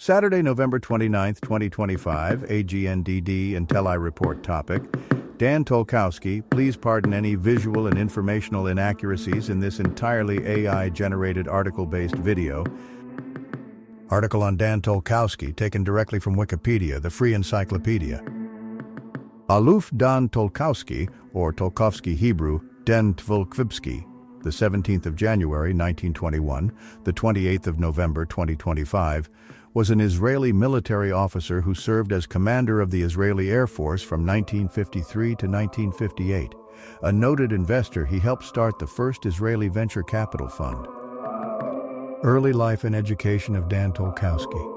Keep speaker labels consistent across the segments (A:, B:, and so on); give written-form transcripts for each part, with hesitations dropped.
A: Saturday, November 29, 2025, AGNDD intelliReport topic. Dan Tolkowsky, please pardon any visual and informational inaccuracies in this entirely AI-generated article-based video. Article on Dan Tolkowsky, taken directly from Wikipedia, the free encyclopedia. Aluf Dan Tolkowsky, or Tolkowsky Hebrew, Den Tvolkwibski, the 17th of January 1921, the 28th of November 2025, was an Israeli military officer who served as commander of the Israeli Air Force from 1953 to 1958. A noted investor, he helped start the first Israeli venture capital fund. Early life and education of Dan Tolkowsky.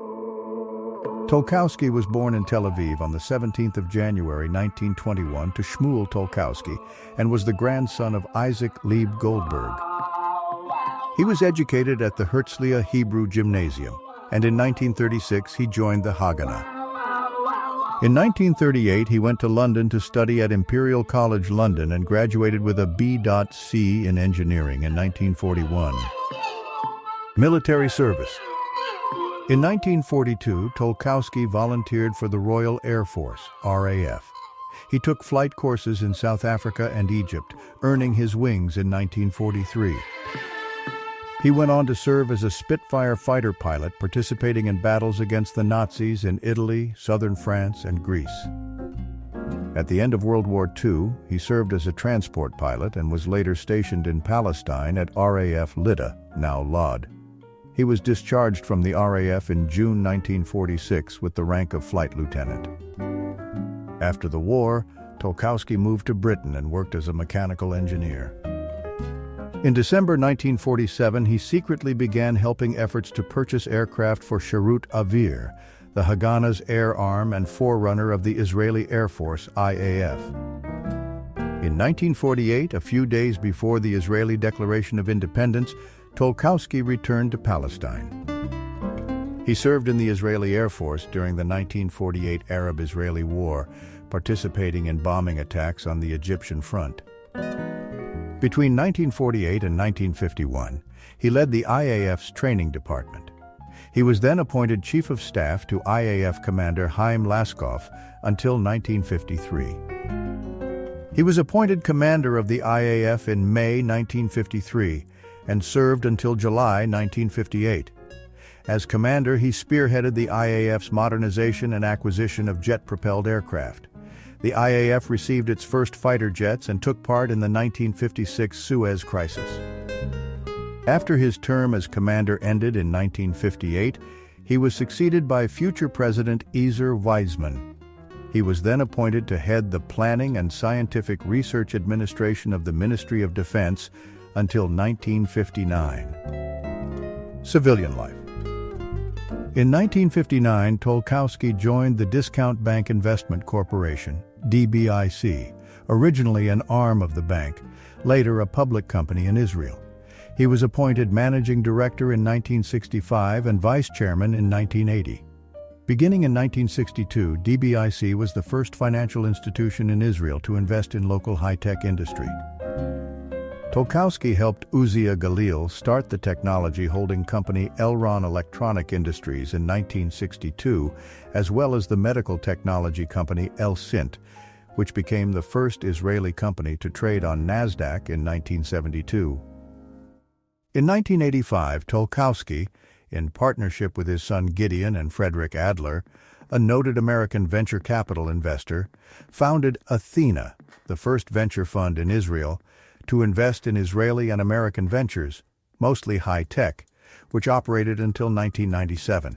A: Tolkowsky was born in Tel Aviv on the 17th of January 1921 to Shmuel Tolkowsky and was the grandson of Isaac Leib Goldberg. He was educated at the Herzliya Hebrew Gymnasium, and in 1936 he joined the Haganah. In 1938 he went to London to study at Imperial College London and graduated with a B.C. in engineering in 1941. Military service. In 1942, Tolkowsky volunteered for the Royal Air Force, RAF. He took flight courses in South Africa and Egypt, earning his wings in 1943. He went on to serve as a Spitfire fighter pilot, participating in battles against the Nazis in Italy, southern France, and Greece. At the end of World War II, he served as a transport pilot and was later stationed in Palestine at RAF Lydda, now Lod. He was discharged from the RAF in June 1946 with the rank of flight lieutenant. After the war, Tolkowsky moved to Britain and worked as a mechanical engineer. In December 1947, he secretly began helping efforts to purchase aircraft for Sharut Avir, the Haganah's air arm and forerunner of the Israeli Air Force, IAF. In 1948, a few days before the Israeli Declaration of Independence, Tolkowsky returned to Palestine. He served in the Israeli Air Force during the 1948 Arab-Israeli War, participating in bombing attacks on the Egyptian front. Between 1948 and 1951, he led the IAF's training department. He was then appointed Chief of Staff to IAF Commander Chaim Laskoff until 1953. He was appointed commander of the IAF in May 1953 and served until July 1958. As commander, he spearheaded the IAF's modernization and acquisition of jet-propelled aircraft. The IAF received its first fighter jets and took part in the 1956 Suez Crisis. After his term as commander ended in 1958, he was succeeded by future President Ezer Weizman. He was then appointed to head the Planning and Scientific Research Administration of the Ministry of Defense until 1959. Civilian life. In 1959, Tolkowsky joined the Discount Bank Investment Corporation, DBIC, originally an arm of the bank, later a public company in Israel. He was appointed managing director in 1965 and vice chairman in 1980. Beginning in 1962, DBIC was the first financial institution in Israel to invest in local high-tech industry. Tolkowsky helped Uzziah Galil start the technology holding company Elron Electronic Industries in 1962, as well as the medical technology company Elsint, which became the first Israeli company to trade on NASDAQ in 1972. In 1985, Tolkowsky, in partnership with his son Gideon and Frederick Adler, a noted American venture capital investor, founded Athena, the first venture fund in Israel, to invest in Israeli and American ventures, mostly high-tech, which operated until 1997.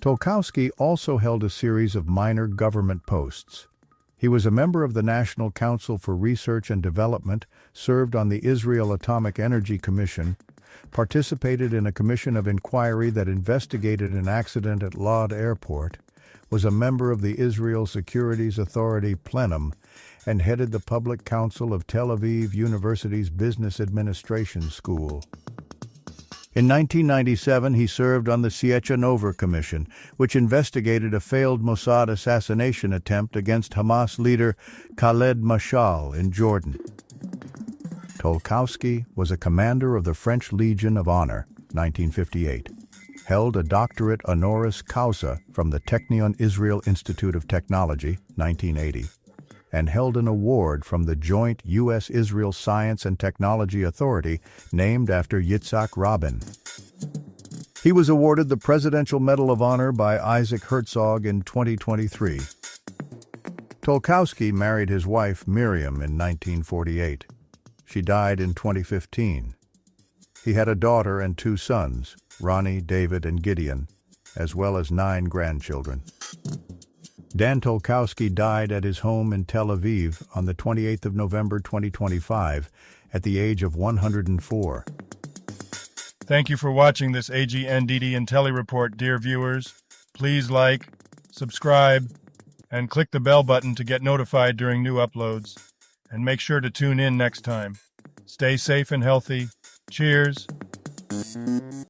A: Tolkowsky also held a series of minor government posts. He was a member of the National Council for Research and Development, served on the Israel Atomic Energy Commission, participated in a commission of inquiry that investigated an accident at Lod Airport, was a member of the Israel Securities Authority Plenum, and headed the Public Council of Tel Aviv University's Business Administration School. In 1997, he served on the Siechanova Commission, which investigated a failed Mossad assassination attempt against Hamas leader Khaled Mashal in Jordan. Tolkowsky was a commander of the French Legion of Honor, 1958. held a doctorate honoris causa from the Technion Israel Institute of Technology, 1980, and held an award from the Joint U.S.-Israel Science and Technology Authority named after Yitzhak Rabin. He was awarded the Presidential Medal of Honor by Isaac Herzog in 2023. Tolkowsky married his wife Miriam in 1948. She died in 2015. He had a daughter and 2 sons, Ronnie, David, and Gideon, as well as 9 grandchildren. Dan Tolkowsky died at his home in Tel Aviv on the 28th of November 2025 at the age of 104.
B: Thank you for watching this AGNDD intelliReport, dear viewers. Please like, subscribe, and click the bell button to get notified during new uploads. And make sure to tune in next time. Stay safe and healthy. Cheers.